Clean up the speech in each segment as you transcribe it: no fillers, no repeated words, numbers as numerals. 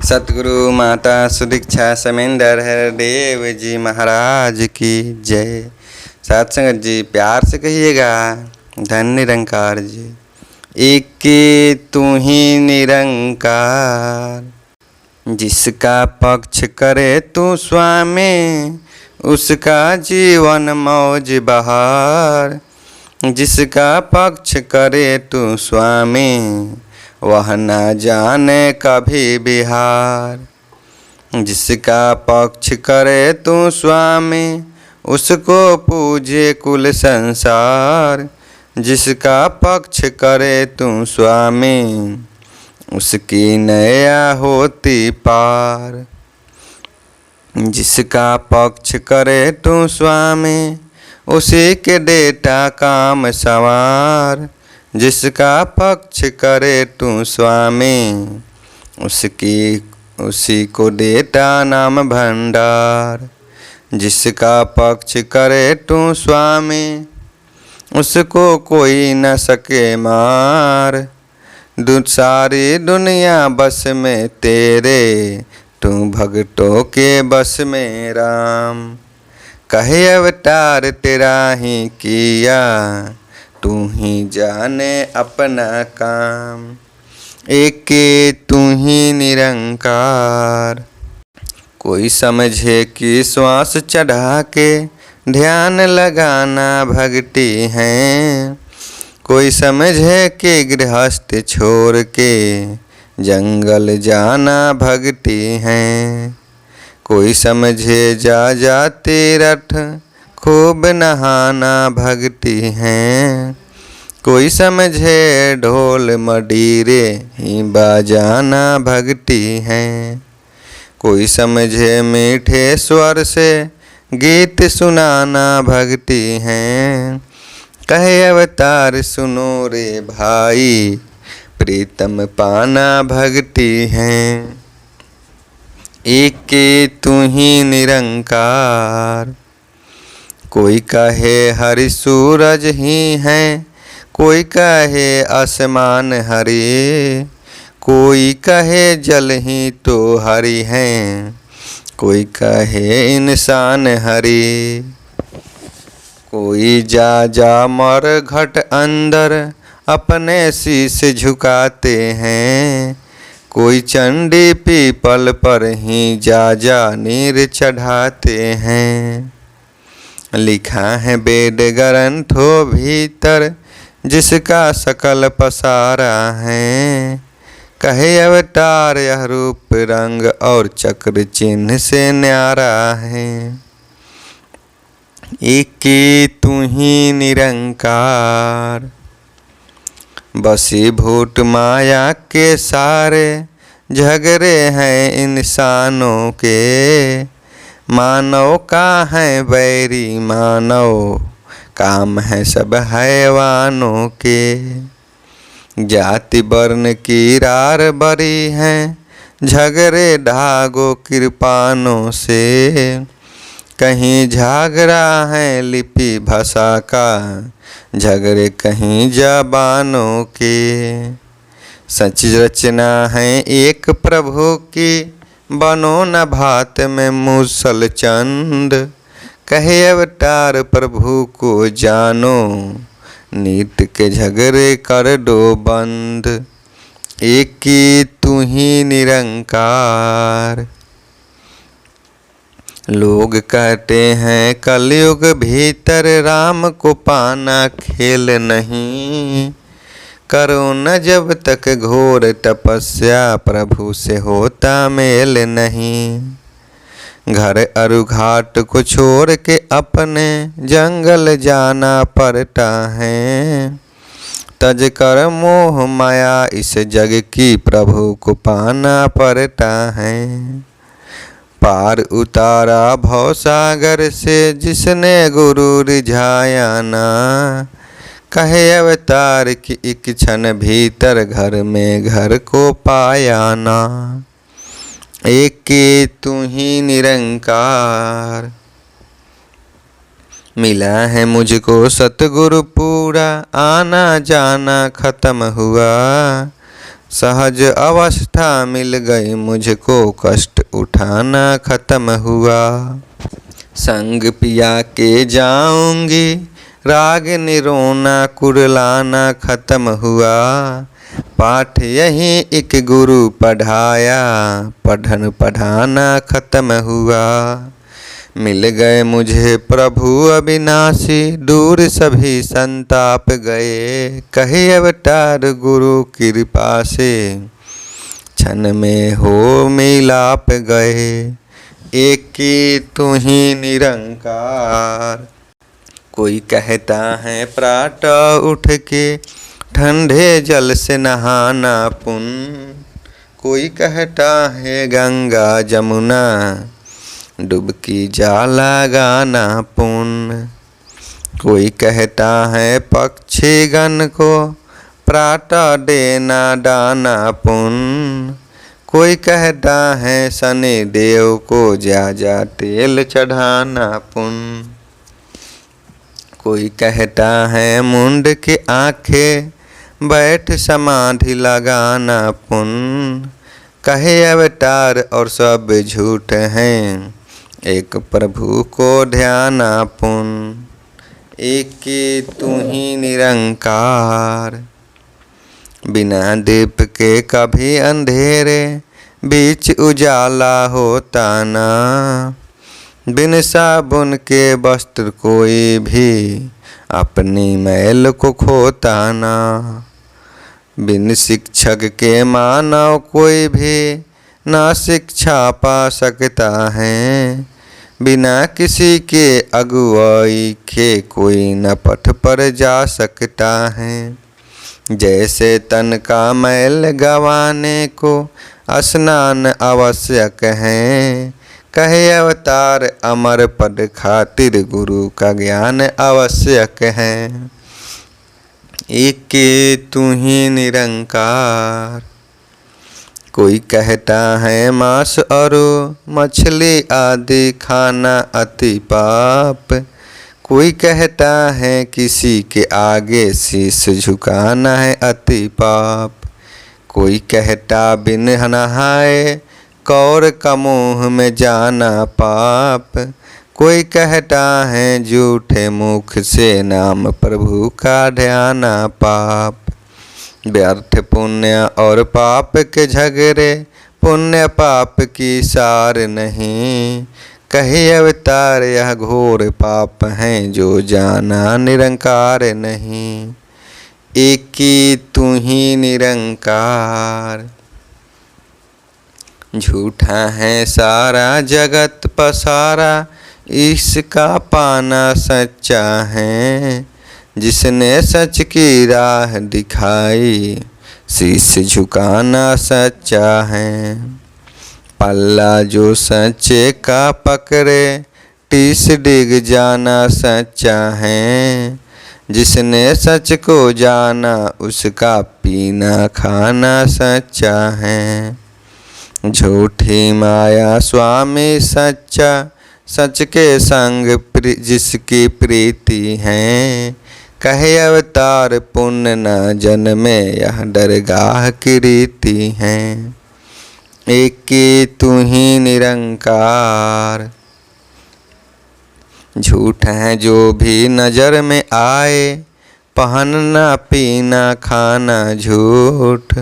सतगुरु माता सुदीक्षा समेंदर हरदेव जी महाराज की जय। सत्संगत जी प्यार से कहिएगा, धन निरंकार जी। एक तू ही निरंकार, जिसका पक्ष करे तू स्वामी, उसका जीवन मौज बहार। जिसका पक्ष करे तू स्वामी, वह न जाने कभी बिहार। जिसका पक्ष करे तू स्वामी, उसको पूजे कुल संसार। जिसका पक्ष करे तू स्वामी, उसकी नया होती पार। जिसका पक्ष करे तू स्वामी, उसी के देता काम सवार। जिसका पक्ष करे तू स्वामी, उसी को देता नाम भंडार। जिसका पक्ष करे तू स्वामी, उसको कोई न सके मार। सारी दुनिया बस में तेरे, तू भक्तों के बस में राम। कहे अवतार तेरा ही किया, तू ही जाने अपना काम। एक तू ही निरंकार। कोई समझे कि श्वास चढ़ा के ध्यान लगाना भक्ति है। कोई समझे कि गृहस्थ छोड़ के जंगल जाना भक्ति है। कोई समझे जा तीर्थ खूब नहाना भक्ति है। कोई समझे ढोल मडीरे ही बजाना भक्ति है। कोई समझे मीठे स्वर से गीत सुनाना भक्ति है। कहे अवतार सुनो रे भाई, प्रीतम पाना भक्ति है। एक तू ही निरंकार। कोई कहे हरि सूरज ही है, कोई कहे आसमान हरि। कोई कहे जल ही तो हरि है, कोई कहे इंसान हरि। कोई जा मर घट अंदर अपने शीश झुकाते हैं। कोई चंडी पीपल पर ही जा नीर चढ़ाते हैं। लिखा है वेद ग्रंथों भीतर, जिसका सकल पसारा है। कहे अवतार यह रूप रंग और चक्र चिन्ह से न्यारा है। एक तू ही निरंकार। बसीभूत माया के सारे झगड़े हैं इंसानों के। मानव का है बैरी मानव, काम है सब हैवानों के। जाति वर्ण की रार बरी है, झगड़े ढागो कृपानों से। कहीं झगड़ा है लिपि भाषा का, झगड़े कहीं जबानों के। सच रचना है एक प्रभु की, बनो न भात में मूसल चंद। कहे अवतार प्रभु को जानो, नीत के झगड़े कर दो बंद। एक तू ही निरंकार। लोग कहते हैं कलयुग भीतर राम को पाना खेल नहीं। करो न जब तक घोर तपस्या, प्रभु से होता मेल नहीं। घर अरु घाट को छोड़ के अपने जंगल जाना पड़ता है। तज कर मोह माया इस जग की, प्रभु को पाना पड़ता है। पार उतारा भवसागर से जिसने गुरु रिझाया ना। कहे अवतार की एक क्षण भीतर घर में घर को पाया ना। एक तू ही निरंकार। मिला है मुझको सतगुरु पूरा, आना जाना खत्म हुआ। सहज अवस्था मिल गई मुझको, कष्ट उठाना खत्म हुआ। संग पिया के जाऊंगी, राग निरोना कुरलाना खत्म हुआ। पाठ यही एक गुरु पढ़ाया, पढ़न पढ़ाना खत्म हुआ। मिल गए मुझे प्रभु अविनाशी, दूर सभी संताप गए। कहे अवतार गुरु कृपा से, क्षण में हो मिलाप गए। एक की तू ही निरंकार। कोई कहता है प्रातः उठ के, ठंडे जल से नहाना पुण्य। कोई कहता है गंगा जमुना, डुबकी जा लगाना पुण्य। कोई कहता है पक्षी गण को, प्रातः देना दाना पुण्य। कोई कहता है शनि देव को, जा जा तेल चढ़ाना पुण्य। कोई कहता है मुंड की आंखें, बैठ समाधि लगाना पुण्य। कहे अवतार और सब झूठ हैं, एक प्रभु को ध्याना पुण्य। एक की तू ही निरंकार। बिना दीप के कभी अंधेरे, बीच उजाला होता ना। बिन साबुन के वस्त्र कोई भी, अपनी मैल को खोता ना। बिन शिक्षक के मानव कोई भी, ना शिक्षा पा सकता है। बिना किसी के अगुवाई के कोई न पथ पर जा सकता है। जैसे तन का मैल गवाने को, स्नान आवश्यक है। कहे अवतार अमर पद खातिर, गुरु का ज्ञान आवश्यक है। एक के तू ही निरंकार। कोई कहता है मांस और मछली आदि खाना अति पाप। कोई कहता है किसी के आगे शीश झुकाना है अति पाप। कोई कहता बिन नहाए कौर का मुँह में जाना पाप। कोई कहता है झूठे मुख से नाम प्रभु का ध्याना पाप। व्यर्थ पुण्य और पाप के झगड़े, पुण्य पाप की सार नहीं। कहे अवतार यह घोर पाप हैं, जो जाना निरंकार नहीं। एक की तू ही निरंकार। झूठा है सारा जगत पसारा, इसका पाना सच्चा है। जिसने सच की राह दिखाई, शीश झुकाना सच्चा है। पल्ला जो सच्चे का पकड़े, टीस डिग जाना सच्चा है। जिसने सच को जाना, उसका पीना खाना सच्चा है। झूठी माया स्वामी सच्चा, सच के संग जिसकी प्रीति है। कहे अवतार पुण्य न जन्मे, यह दरगाह की रीति है। एक की तू ही निरंकार। झूठ है जो भी नजर में आए, पहनना पीना खाना झूठ।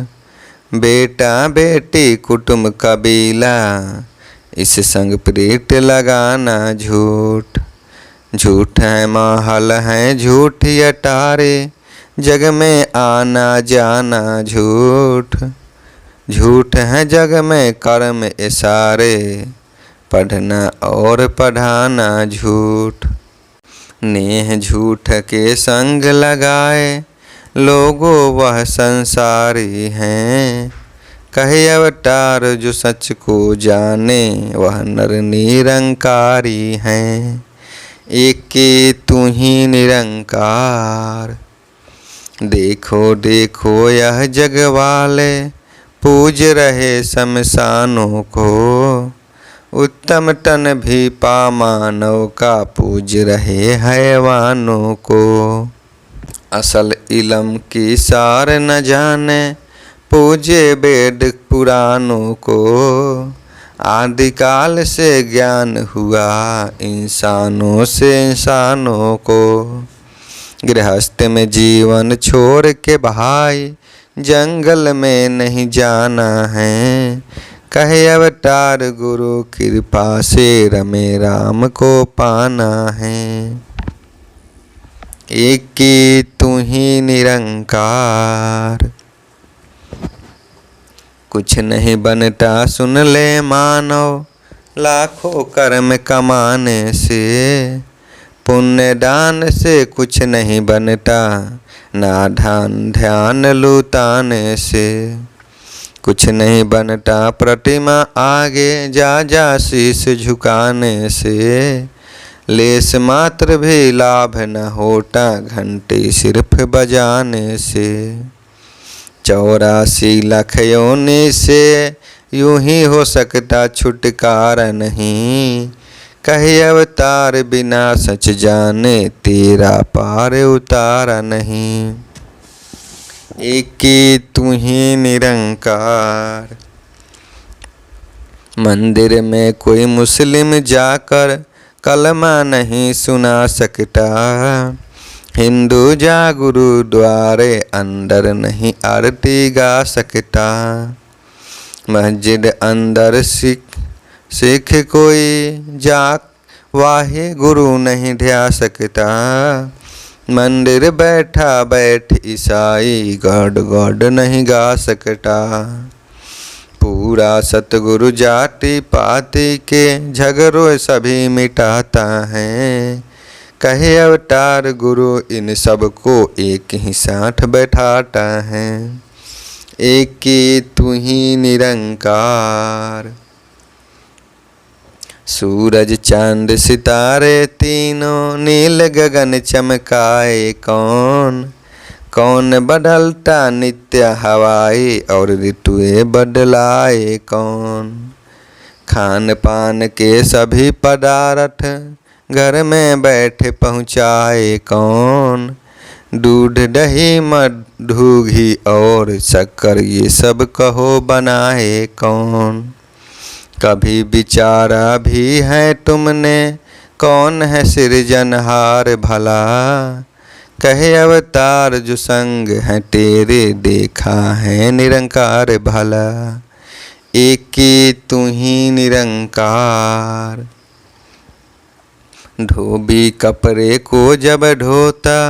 बेटा बेटी कुटुंब कबीला, इस संग प्रीत लगाना झूठ। झूठ है महल है झूठी अटारे, जग में आना जाना झूठ। झूठ है जग में कर्म इशारे, पढ़ना और पढ़ाना झूठ। नेह झूठ के संग लगाए, लोगों वह संसारी हैं। कहे अवतार जो सच को जाने, वह नर निरंकारी हैं। एक के तू ही निरंकार। देखो देखो यह जग वाले, पूज रहे शमशानों को। उत्तम तन भी पा मानव का, पूज रहे हैवानों को। असल इलम की सार न जाने, पूजे वेद पुराणों को। आदिकाल से ज्ञान हुआ इंसानों से इंसानों को। गृहस्थ में जीवन छोड़ के भाई जंगल में नहीं जाना है। कहे अवतार गुरु कृपा से रमे राम को पाना है। एक की तू ही निरंकार, कुछ नहीं बनता सुन ले मानव। लाखों कर्म कमाने से, पुण्य दान से कुछ नहीं बनता। ना ध्यान ध्यान लुटाने से कुछ नहीं बनता। प्रतिमा आगे जा जा शीश झुकाने से, लेस मात्र भी लाभ न होता घंटी सिर्फ बजाने से। 84 लाख योनि से यूं ही हो सकता छुटकारा नहीं। कहे अवतार बिना सच जाने तेरा पार उतारा नहीं। एक की तू ही निरंकार, मंदिर में कोई मुस्लिम जाकर कलमा नहीं सुना सकता। हिंदू जा गुरुद्वारे अंदर नहीं आरती गा सकता। मस्जिद अंदर सिख कोई जा वाहे गुरु नहीं ध्या सकता। मंदिर बैठा बैठ ईसाई गॉड गॉड नहीं गा सकता। पूरा सतगुरु जाति पाति के झगड़ों सभी मिटाता है। कहे अवतार गुरु इन सब को एक ही साथ बैठाता है। एक की तू ही निरंकार, सूरज चांद सितारे तीनों नील गगन चमकाए कौन। कौन बदलता नित्य हवाई और ऋतुएं बदलाए कौन। खान पान के सभी पदार्थ घर में बैठे पहुँचाए कौन। दूध दही मधु घी और शक्कर ये सब कहो बनाए कौन। कभी विचारा भी है तुमने कौन है सृजनहार भला। कहे अवतार जो संग है तेरे देखा है निरंकार भला। एक की तू ही निरंकार, धोबी कपड़े को जब ढोता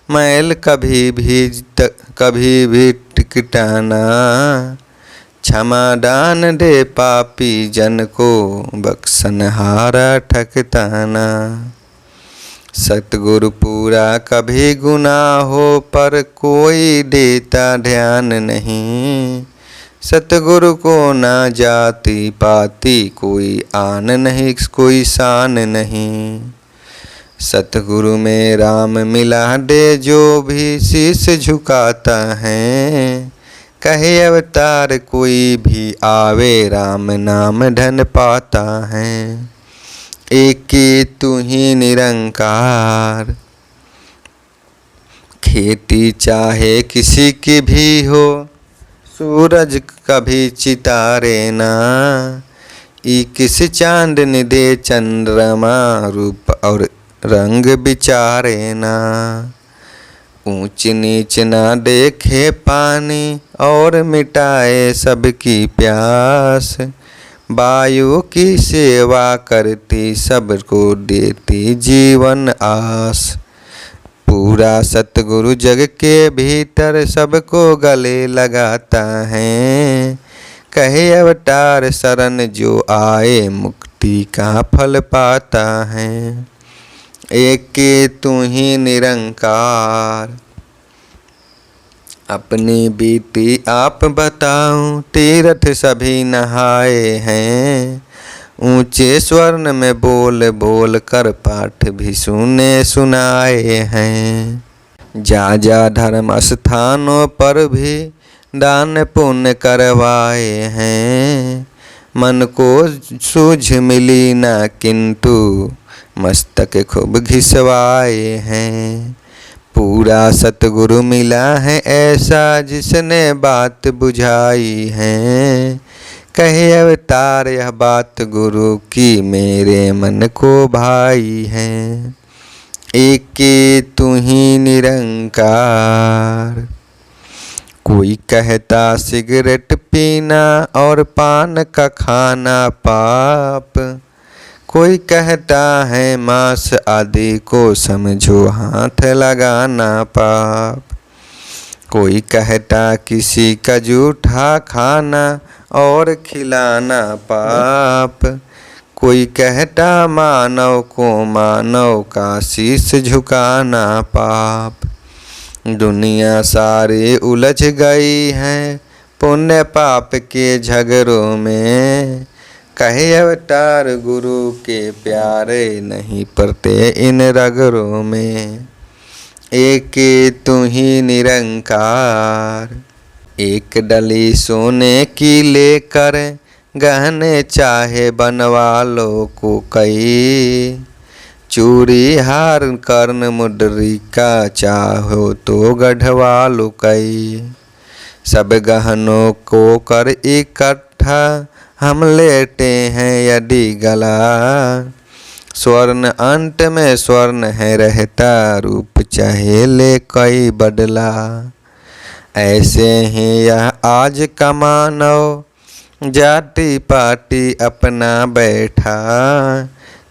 मैल कभी भी टिकटाना। क्षमा दान दे पापी जन को बख्शनहारा ठकताना। सतगुरु पूरा कभी गुनाहों पर कोई देता ध्यान नहीं। सतगुरु को ना जाति पाति कोई आन नहीं कोई शान नहीं। सतगुरु में राम मिला दे जो भी शीश झुकाता है। कहे अवतार कोई भी आवे राम नाम धन पाता है। एक की तू ही निरंकार, खेती चाहे किसी की भी हो सूरज कभी चितारे ना। किस चांद निदे चंद्रमा रूप और रंग विचारे ना। ऊंच नीच ना देखे पानी और मिटाए सबकी प्यास। वायु की सेवा करती सबको देती जीवन आस। पूरा सतगुरु जग के भीतर सबको गले लगाता है। कहे अवतार शरण जो आए मुक्ति का फल पाता है। एक के तू ही निरंकार, अपनी बीती आप बताऊं तीर्थ सभी नहाए हैं। ऊंचे स्वर्ण में बोल बोल कर पाठ भी सुनाए हैं। जा जा धर्म स्थानों पर भी दान पुण्य करवाए हैं। मन को सूझ मिली ना किंतु मस्तक खूब घिसवाए हैं। पूरा सतगुरु मिला है ऐसा जिसने बात बुझाई है। कहे अवतार यह बात गुरु की मेरे मन को भाई है। एक तू ही निरंकार। कोई कहता सिगरेट पीना और पान का खाना पाप, कोई कहता है मांस आदि को समझो हाथ लगाना पाप, कोई कहता किसी का जूठा खाना और खिलाना पाप, कोई कहता मानव को मानव का शीश झुकाना पाप। दुनिया सारी उलझ गई है पुण्य पाप के झगड़ों में। कहे अवतार गुरु के प्यारे नहीं पड़ते इन रगड़ों में। एक तू ही निरंकार। एक डली सोने की लेकर गहने चाहे बनवा लो को कई, चूड़ी हार कर्ण मुद्रिका चाहो तो गढ़वा लो कई। सब गहनों को कर इकट्ठा हम लेटे हैं यदि गला, स्वर्ण अंत में स्वर्ण है रहता रूप चाहे ले कोई बदला। ऐसे ही यह आज का मानव जाति पाति अपना बैठा,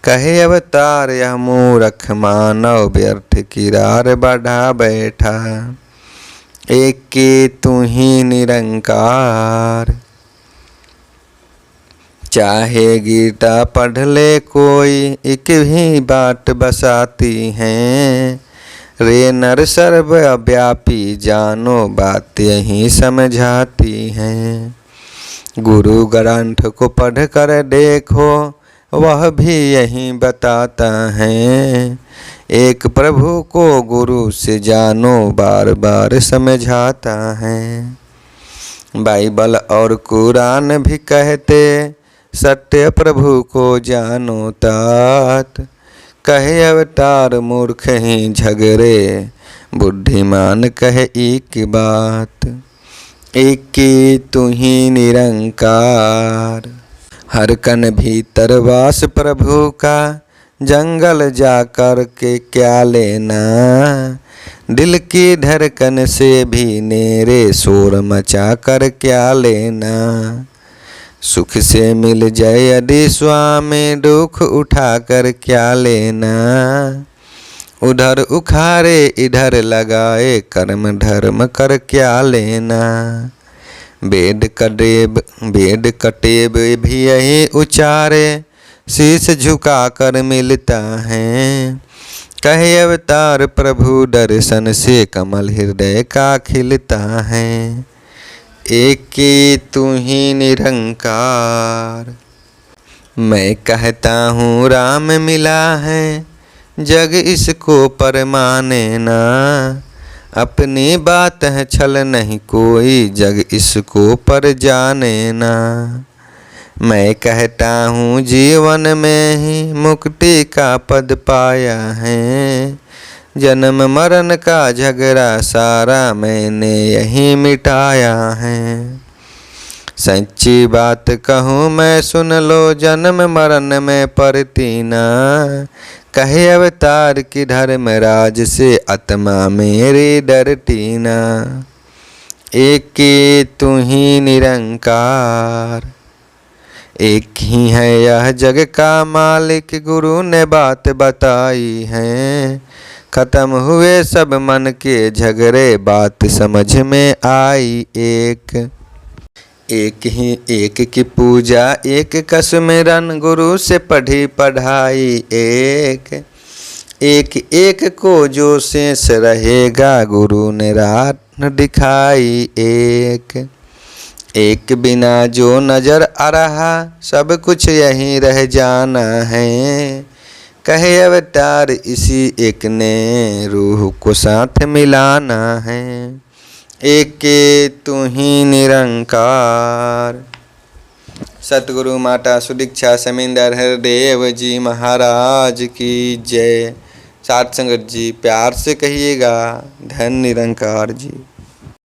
कहे अवतार यह मूर्ख मानव व्यर्थ किरार बढ़ा बैठा। एक तू ही निरंकार। चाहे गीता पढ़ ले कोई एक ही बात बसाती हैं, रे नर सर्वव्यापी जानो बात यही समझाती हैं। गुरु ग्रंथ को पढ़ कर देखो वह भी यही बताता है, एक प्रभु को गुरु से जानो बार बार समझाता है। बाइबल और कुरान भी कहते सत्य प्रभु को जानो तात, कहे अवतार मूर्ख ही झगड़े बुद्धिमान कहे एक बात। एक तू ही निरंकार। हर कण भीतर वास प्रभु का जंगल जाकर के क्या लेना, दिल की धड़कन से भी नेरे शोर मचा कर क्या लेना। सुख से मिल जाए यदि स्वामी दुख उठा कर क्या लेना, उधर उखाड़े इधर लगाए कर्म धर्म कर क्या लेना। वेद कटेब भी यही उचारे शीश झुका कर मिलता है, कहे अवतार प्रभु दर्शन से कमल हृदय का खिलता है। एक तू ही निरंकार। मैं कहता हूँ राम मिला है जग इसको पर माने ना, अपनी बात है छल नहीं कोई जग इसको पर जाने ना। मैं कहता हूँ जीवन में ही मुक्ति का पद पाया है, जन्म मरण का झगड़ा सारा मैंने यही मिटाया है। सच्ची बात कहूँ मैं सुन लो जन्म मरण में पड़ती ना, कहे अवतार की धर्मराज से आत्मा मेरी डरती ना। एक तू ही निरंकार। एक ही है यह जग का मालिक गुरु ने बात बताई है, खत्म हुए सब मन के झगड़े बात समझ में आई एक। एक ही एक की पूजा एक का सुमिरन गुरु से पढ़ी पढ़ाई एक। एक एक को जो शेष रहेगा गुरु ने रात दिखाई एक। एक बिना जो नजर आ रहा सब कुछ यहीं रह जाना है, कहे अवतार इसी एक ने रूह को साथ मिलाना है। एक तू ही निरंकार। सतगुरु माता सुदीक्षा समिंदर हरदेव जी महाराज की जय। साथ संगत जी प्यार से कहिएगा, धन निरंकार जी।